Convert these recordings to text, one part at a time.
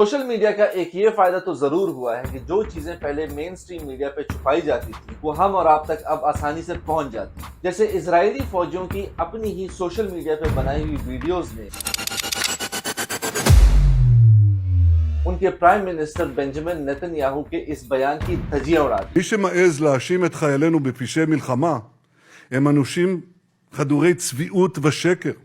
Social media का एक ये फायदा तो जरूर हुआ है कि जो चीजें पहले मेन स्ट्रीम मीडिया पे छुपाई जाती थी वो हम और आप तक अब आसानी से पहुंच जाती हैं। जैसे इजरायली फौजियों की अपनी ही सोशल मीडिया पे बनाई हुई वीडियोस ने उनके प्राइम मिनिस्टर बेंजामिन नेतन्याहू के इस बयान की धज्जियां उड़ा दी। מי שמעז להאשים את חיילינו בפשעי מלחמה הם אנושים חדורי צביעות ושקר.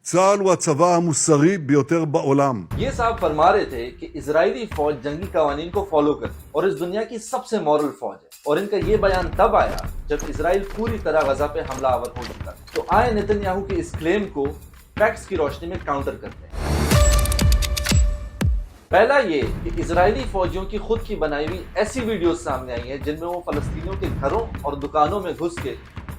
צה"ל הוא הצבא המוסרי ביותר בעולם. ये साहब फरमा रहे थे कि इजरायली फौज जंगी कवानीन को फॉलो करती और इस दुनिया की सबसे मॉरल फौज है, और इनका ये बयान तब आया जब इजराइल पूरी तरह गजा पे हमला आवर हो चुका। तो आए नेतन्याहू के इस क्लेम को फैक्ट्स की रोशनी में काउंटर करते हैं। पहला ये कि इजरायली फौजियों की खुद की बनाई हुई ऐसी वीडियोस सामने आई हैं जिनमें वो फलस्तीनियों के घरों और दुकानों में घुस के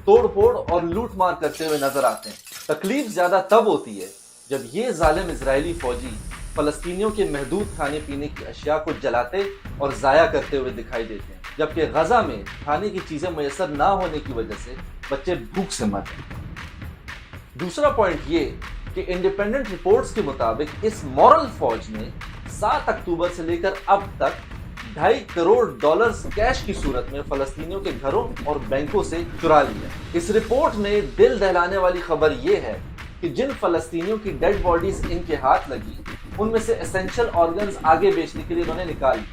तोड़ फोड़ और लूट मार करते हुए नजर आते हैं। तकलीफ ज्यादा तब होती है जब ये जालिम इजरायली फौजी फलस्तीनियों के महदूद खाने पीने की अशिया को जलाते और जाया करते हुए दिखाई देते हैं, जबकि गजा में खाने की चीजें मैसर ना होने की वजह से बच्चे भूख से मर रहे हैं। दूसरा पॉइंट ये कि इंडिपेंडेंट रिपोर्ट्स के मुताबिक इस मॉरल फौज ने 7 अक्टूबर से लेकर अब तक $2.5 करोड़ कैश की सूरत में फलस्तीनियों के घरों और बैंकों से चुरा लिया। इस रिपोर्ट में दिल दहलाने वाली खबर यह है कि जिन फलस्तीनियों की डेड बॉडीज इनके हाथ लगी उनमें से एसेंशियल ऑर्गन्स आगे बेचने के लिए उन्होंने निकाल ली।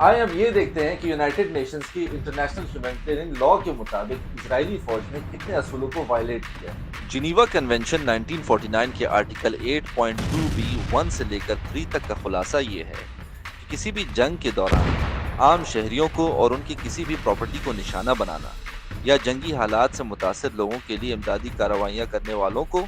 आए अब ये देखते हैं कि यूनाइटेड नेशंस की इंटरनेशनल ह्यूमैनिटेरियन लॉ के मुताबिक इजरायली फौज ने कितने असूलों को वायलेट किया। जिनीवा कन्वेंशन 1949 के आर्टिकल 8.2b1 से लेकर 3 तक का खुलासा ये है कि किसी भी जंग के दौरान आम शहरियों को और उनकी किसी भी प्रॉपर्टी को निशाना बनाना या जंगी हालात से मुतासर लोगों के लिए इमदादी कार्रवाइयाँ करने वालों को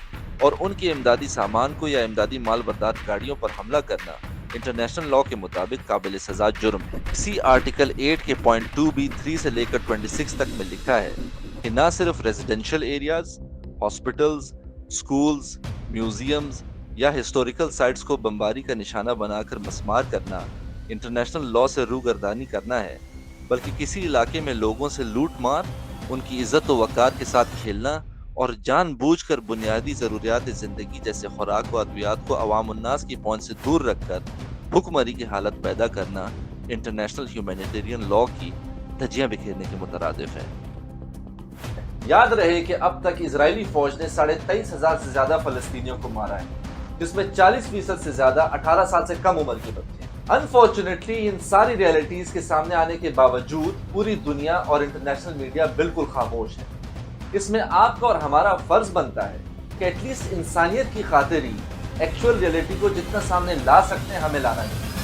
और उनके इमदादी सामान को या इमदादी माल बर्दार गाड़ियों पर हमला करना इंटरनेशनल लॉ के मुताबिक काबिल सजा जुर्म है। इसी आर्टिकल 8 के पॉइंट 2b3 से लेकर 26 तक में लिखा है कि न सिर्फ residential areas, hospitals, schools, museums या हिस्टोरिकल साइट्स को बमबारी का निशाना बनाकर मस्मार करना इंटरनेशनल लॉ से रूगर्दानी करना है, बल्कि किसी इलाके में लोगों से लूट मार, उनकी इज्जत व वक़ार के साथ खेलना और जानबूझकर बुनियादी ज़रूरियात ज़िंदगी जैसे खुराक व अद्वियात को अवाम उन्नास की पहुंच से दूर रखकर भुखमरी की हालत पैदा करना इंटरनेशनल ह्यूमैनिटेरियन लॉ की धज्जियां बिखेरने के मुतरादिफ है। याद रहे कि अब तक इजरायली फौज ने 23,500 से ज्यादा फलस्तीनियों को मारा है, जिसमें 40% से ज्यादा 18 साल से कम उम्र के बच्चे हैं। अनफॉर्चुनेटली इन सारी रियलिटीज के सामने आने के बावजूद पूरी दुनिया और इंटरनेशनल मीडिया बिल्कुल खामोश है। इसमें आपका और हमारा फर्ज बनता है कि एटलीस्ट इंसानियत की खातिर ही एक्चुअल रियलिटी को जितना सामने ला सकते हैं हमें लाना चाहिए।